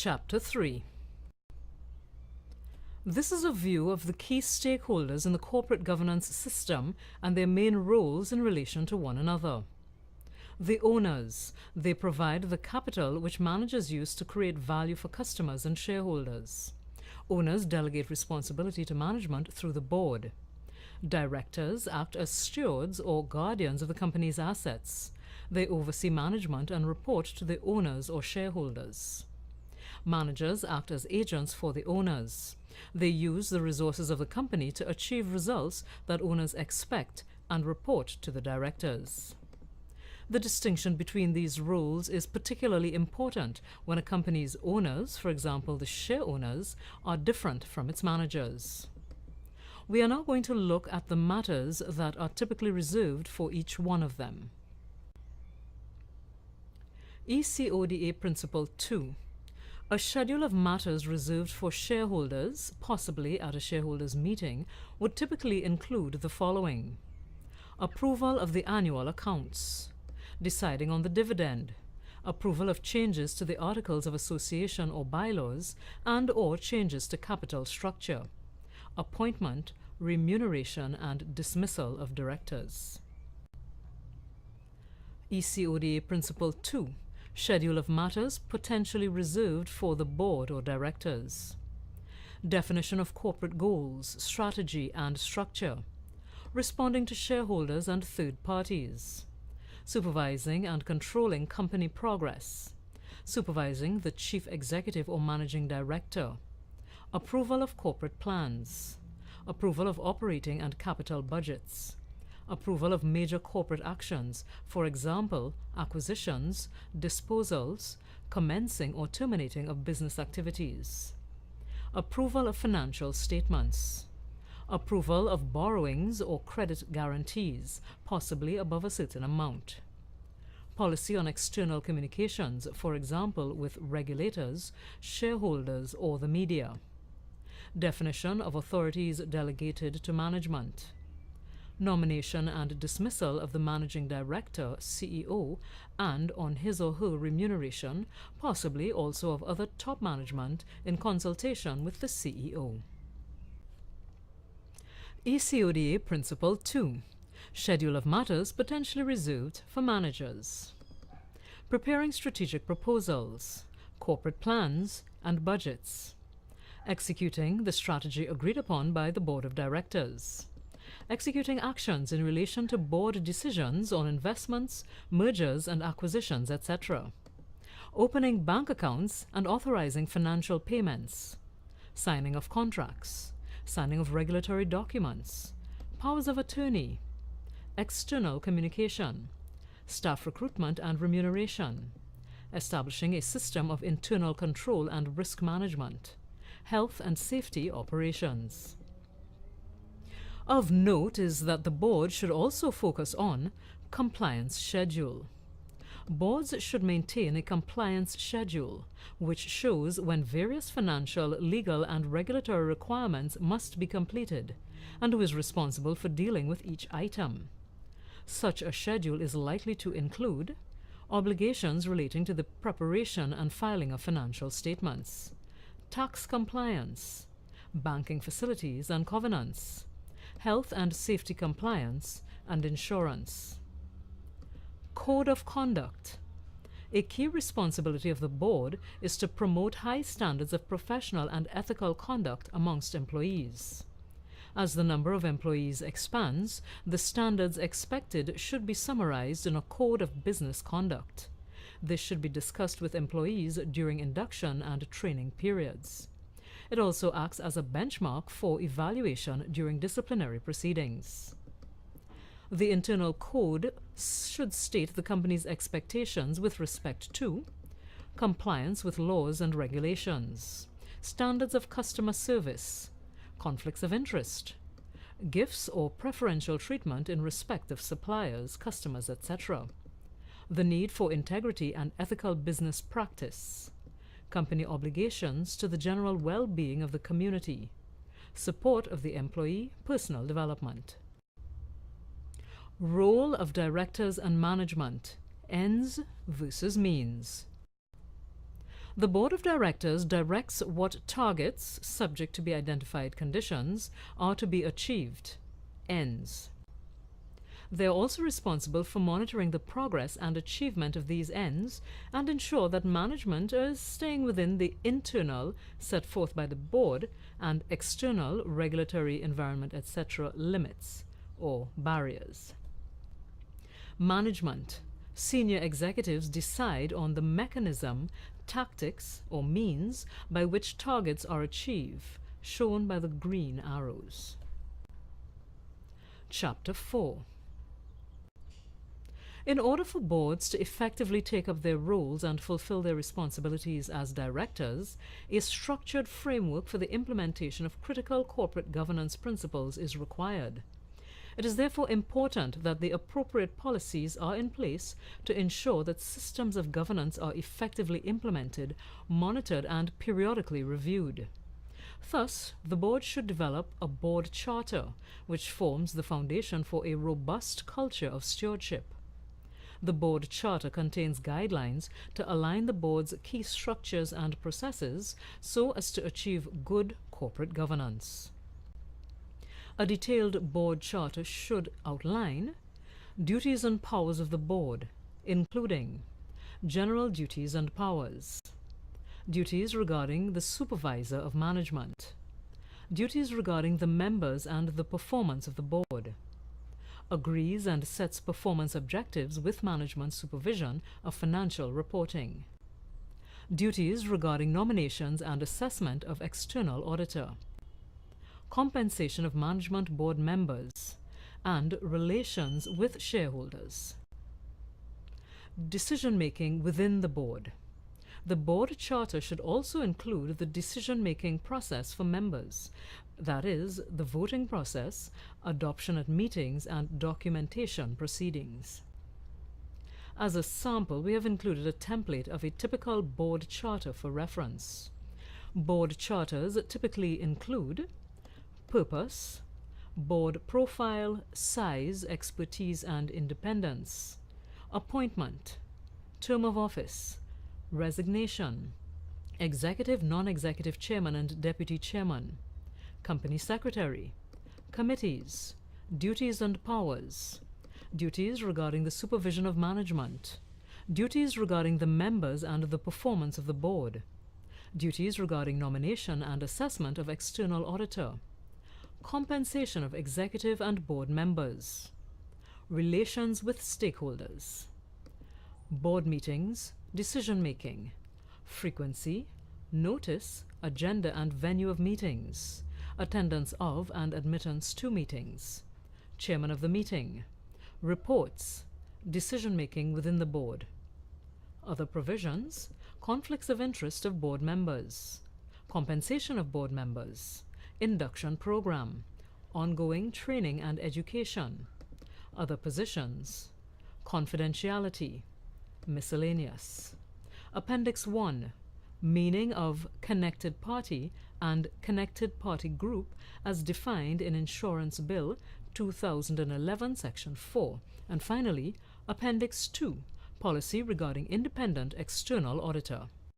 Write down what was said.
Chapter 3. This is a view of the key stakeholders in the corporate governance system and their main roles in relation to one another. The owners. They provide the capital which managers use to create value for customers and shareholders. Owners delegate responsibility to management through the board. Directors act as stewards or guardians of the company's assets. They oversee management and report to the owners or shareholders. Managers act as agents for the owners. They use the resources of the company to achieve results that owners expect and report to the directors. The distinction between these roles is particularly important when a company's owners, for example the share owners, are different from its managers. We are now going to look at the matters that are typically reserved for each one of them. ECODA Principle 2. A schedule of matters reserved for shareholders, possibly at a shareholders' meeting, would typically include the following: approval of the annual accounts, deciding on the dividend, approval of changes to the Articles of Association or bylaws and/or changes to capital structure, appointment, remuneration and dismissal of directors. ECODA Principle 2. Schedule of matters potentially reserved for the board or directors. Definition of corporate goals, strategy and structure. Responding to shareholders and third parties. Supervising and controlling company progress. Supervising the chief executive or managing director. Approval of corporate plans. Approval of operating and capital budgets. Approval of major corporate actions, for example, acquisitions, disposals, commencing or terminating of business activities. Approval of financial statements. Approval of borrowings or credit guarantees, possibly above a certain amount. Policy on external communications, for example, with regulators, shareholders, or the media. Definition of authorities delegated to management. Nomination and dismissal of the managing director, CEO, and on his or her remuneration, possibly also of other top management in consultation with the CEO. ECODA Principle 2. Schedule of matters potentially reserved for managers. Preparing strategic proposals, corporate plans, and budgets. Executing the strategy agreed upon by the board of directors. Executing actions in relation to board decisions on investments, mergers and acquisitions, etc. Opening bank accounts and authorizing financial payments. Signing of contracts. Signing of regulatory documents. Powers of attorney. External communication. Staff recruitment and remuneration. Establishing a system of internal control and risk management. Health and safety operations. Of note is that the board should also focus on compliance schedule. Boards should maintain a compliance schedule, which shows when various financial, legal, and regulatory requirements must be completed, and who is responsible for dealing with each item. Such a schedule is likely to include obligations relating to the preparation and filing of financial statements, tax compliance, banking facilities and covenants, health and safety compliance, and insurance. Code of conduct. A key responsibility of the board is to promote high standards of professional and ethical conduct amongst employees. As the number of employees expands, the standards expected should be summarized in a code of business conduct. This should be discussed with employees during induction and training periods. It also acts as a benchmark for evaluation during disciplinary proceedings. The internal code should state the company's expectations with respect to compliance with laws and regulations, standards of customer service, conflicts of interest, gifts or preferential treatment in respect of suppliers, customers, etc., the need for integrity and ethical business practice, company obligations to the general well-being of the community, support of the employee, personal development. Role of directors and management, ends versus means. The Board of Directors directs what targets, subject to be identified conditions, are to be achieved. Ends. They are also responsible for monitoring the progress and achievement of these ends and ensure that management is staying within the internal set forth by the board and external regulatory, environment, etc. limits or barriers. Management. Senior executives decide on the mechanism, tactics, or means by which targets are achieved, shown by the green arrows. Chapter 4. In order for boards to effectively take up their roles and fulfill their responsibilities as directors, a structured framework for the implementation of critical corporate governance principles is required. It is therefore important that the appropriate policies are in place to ensure that systems of governance are effectively implemented, monitored, and periodically reviewed. Thus, the board should develop a board charter, which forms the foundation for a robust culture of stewardship. The board charter contains guidelines to align the board's key structures and processes so as to achieve good corporate governance. A detailed board charter should outline duties and powers of the board, including general duties and powers, duties regarding the supervisor of management, duties regarding the members and the performance of the board, agrees and sets performance objectives with management supervision of financial reporting, duties regarding nominations and assessment of external auditor, compensation of management board members, and relations with shareholders. Decision-making within the board. The board charter should also include the decision-making process for members, that is, the voting process, adoption at meetings, and documentation proceedings. As a sample, we have included a template of a typical board charter for reference. Board charters typically include purpose, board profile, size, expertise, and independence, appointment, term of office, resignation, executive, non-executive chairman and deputy chairman, company secretary, committees, duties and powers, duties regarding the supervision of management, duties regarding the members and the performance of the board, duties regarding nomination and assessment of external auditor, compensation of executive and board members, relations with stakeholders, board meetings, decision-making, frequency, notice, agenda and venue of meetings, attendance of and admittance to meetings, chairman of the meeting, reports, decision-making within the board. Other provisions: conflicts of interest of board members, compensation of board members, induction program, ongoing training and education, other positions, confidentiality, miscellaneous. Appendix 1. Meaning of connected party and connected party group as defined in Insurance Bill 2011 Section 4. And finally, Appendix 2. Policy regarding independent external auditor.